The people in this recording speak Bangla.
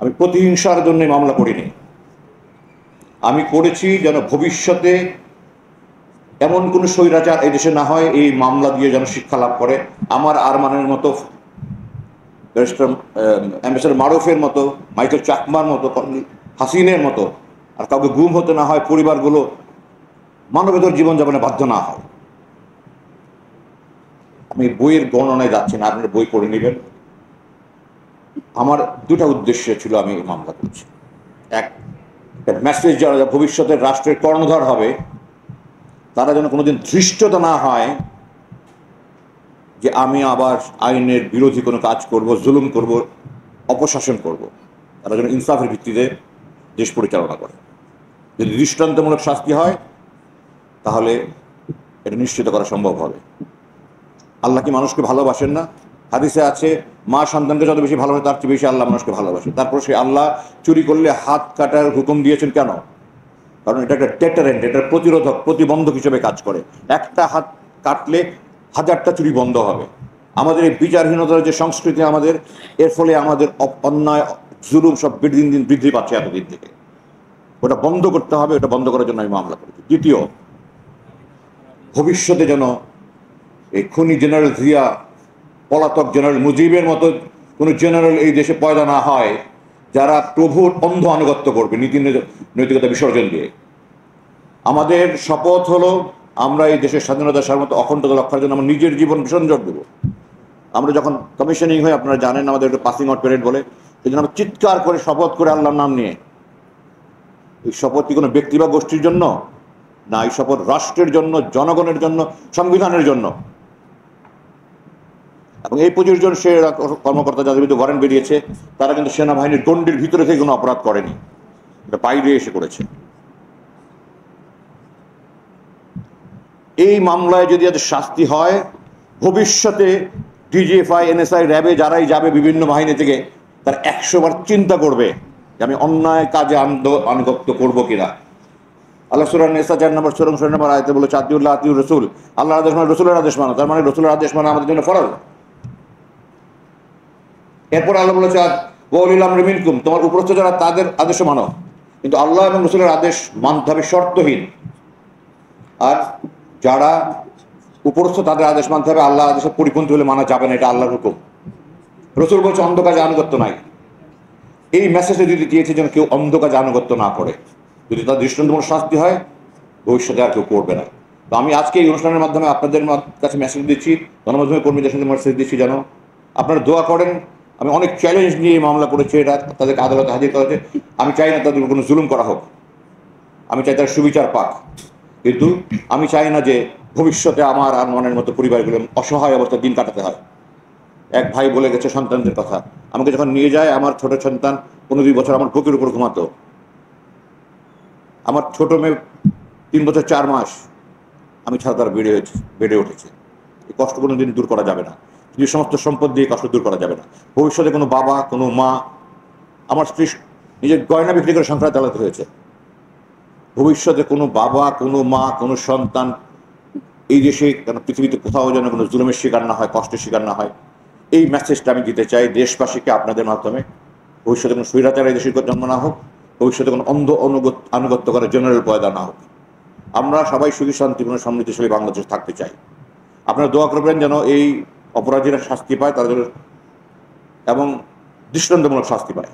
আমি প্রতিহিংসার জন্য মামলা করিনি, আমি করেছি যেন ভবিষ্যতে এমন কোনো স্বৈরাচার এই দেশে না হয়, এই মামলা দিয়ে যেন শিক্ষা লাভ করে। আমার আরমানের মতো, অ্যাম্বাসেডর মারুফের মতো, মাইকেল চাকমার মতো, হাসিনের মতো আর কাউকে গুম হতে না হয়, পরিবারগুলো মানবেতর জীবনযাপনে বাধ্য না হয়। আমি বইয়ের বর্ণনায় যাচ্ছি না, আপনারা বই পড়ে নেবেন। আমার দুটা উদ্দেশ্য ছিল আমি এই মামলা করছি। এক, মেসেজ যারা ভবিষ্যতের রাষ্ট্রের কর্ণধার হবে তারা যেন কোনোদিন ধৃষ্টতা না হয় যে আমি আবার আইনের বিরোধী কোনো কাজ করব, জুলুম করব, অপশাসন করব। তারা যেন ইনসাফের ভিত্তিতে দেশ পরিচালনা করে। যদি দৃষ্টান্তমূলক শাস্তি হয় তাহলে এটা নিশ্চিত করা সম্ভব হবে। আল্লাহ কি মানুষকে ভালোবাসেন না? হাদিসে আছে, মা সন্তানকে যত বেশি ভালোবাসে তার চেয়ে বেশি আল্লাহ মানুষকে ভালোবাসে। তারপর সে আল্লাহ চুরি করলে হাত কাটার হুকুম দিয়েছেন কেন? কারণ এটা একটা ডেটারেন্ট, এটা প্রতিরোধক, প্রতিবন্ধক হিসেবে কাজ করে। একটা হাত কাটলে হাজারটা চুরি বন্ধ হবে। আমাদের এই বিচারহীনতার যে সংস্কৃতি আমাদের, এর ফলে আমাদের অন্যায় জুলুম সব দিন দিন বৃদ্ধি পাচ্ছে এতদিন থেকে। ওটা বন্ধ করতে হবে, ওটা বন্ধ করার জন্য আমি মামলা করেছি। দ্বিতীয়, ভবিষ্যতে যেন এই খুনি জেনারেল জিয়া, পলাতক জেনারেল মুজিবের মতো কোনো জেনারেল এই দেশে পয়দা না হয় যারা প্রভুর অন্ধ আনুগত্য করবে নীতি নৈতিকতা বিসর্জন দিয়ে। আমাদের শপথ হলো আমরা এই দেশের স্বাধীনতা সার্বভৌমত্ব অখণ্ডতা রক্ষার জন্য আমরা নিজের জীবন বিসর্জন দেব। আমরা যখন কমিশনিং হয়ে, আপনারা জানেন আমাদের একটা পাসিং আউট প্যারেড বলে, সেই জন্য আমরা চিৎকার করে শপথ করে আল্লাহর নাম নিয়ে। এই শপথ কি কোনো ব্যক্তি বা গোষ্ঠীর জন্য না, এই শপথ রাষ্ট্রের জন্য, জনগণের জন্য, সংবিধানের জন্য। এবং এই 25 জন সে কর্মকর্তা যাদের বিরুদ্ধে ওয়ারেন্ট বেরিয়েছে তারা কিন্তু সেনাবাহিনীর গণ্ডির ভিতরে থেকে কোনো অপরাধ করেনি, এটা বাইরে এসে করেছে। এই মামলায় যদি এদের শাস্তি হয়, ভবিষ্যতে ডিজিএফআই, এনএসআই, র্যাবে যারাই যাবে বিভিন্ন বাহিনী থেকে, তার 100 বার চিন্তা করবে যে আমি অন্যায় কাজে আনুগত্য করবো কিনা। আল্লাহ সূরা নিসা 4 নম্বর 6 নম্বর আয়াতে বলেছে, আতিউল্লাহ আতিউর রাসূল, আল্লাহর আদেশ মানে রাসূলের আদেশ মানা। তার মানে রাসূলের আদেশ মানা আমাদের জন্য ফরজ। এরপর আল্লাহ বলেছে, ওয়াউলিল আমরি মিনকুম, তোমার উপরস্থ যারা তাদের আদেশও মানো। কিন্তু আল্লাহ এবং রাসূলের আদেশ মানতে হবে শর্তহীন। আর যারা উপরস্থ তাদের আদেশ মানতে হবে, আল্লাহ আদেশের পরিপন্থী হলে মানা যাবে না, এটা আল্লাহর হুকুম। রাসূল বলছে অন্ধ কাজে আনুগত্য নাই। এই মেসেজে যদি দিয়েছে যেন কেউ অন্ধ কাজে আনুগত্য না করে, যদি তার দৃষ্টান্তমূলক শাস্তি হয় ভবিষ্যতে আর কেউ করবে না। তো আমি আজকে এই অনুষ্ঠানের মাধ্যমে আপনাদের কাছে মেসেজ দিচ্ছি, গণমাধ্যমের কর্মীদের সাথে মেসেজ দিচ্ছি যেন আপনারা দোয়া করেন। আমি অনেক চ্যালেঞ্জ নিয়ে মামলা করেছি, এটা তাদেরকে আদালতে হাজির করা হয়েছে। আমি চাই না তাদের কোনো জুলুম করা হোক, আমি চাই তার সুবিচার পাক। কিন্তু আমি চাই না যে ভবিষ্যতে আমার আর মনের মতো পরিবারগুলো অসহায় অবস্থায় দিন কাটাতে হয়। এক ভাই বলে গেছে সন্তানদের কথা, আমাকে যখন নিয়ে যায় আমার ছোট সন্তান 15-20 বছর আমার বুকের উপর ঘুমাতো। আমার ছোট মেয়ে 3 বছর 4 মাস আমি ছাড়া তারা বেড়ে উঠেছে। এই কষ্ট কোনো দিন দূর করা যাবে না, যে সমস্ত সম্পদ দিয়ে কষ্ট দূর করা যাবে না। ভবিষ্যতে কোনো বাবা, কোনো মা, আমার স্ত্রী নিজের গয়না বিক্রি করে সংসার চালাতে হয়েছে। ভবিষ্যতে কোনো বাবা, কোনো মা, কোনো সন্তান এই দেশে কেন পৃথিবীতে কোথাও যেন কোনো জুলুমের শিকার না হয়, কষ্টের শিকার না হয়, এই মেসেজটা আমি দিতে চাই দেশবাসীকে আপনাদের মাধ্যমে। ভবিষ্যতে কোনো স্বৈরাচার এই দেশের জন্ম না হোক, ভবিষ্যতে কোনো অন্ধ আনুগত্য করে জেনারেল পয়দা না হোক। আমরা সবাই সুখী শান্তিপূর্ণ সমৃদ্ধিশালী বাংলাদেশ থাকতে চাই। আপনারা দোয়া করবেন যেন এই অপরাধীরা শাস্তি পায়, তারা যেন এবং দৃষ্টান্তমূলক শাস্তি পায়।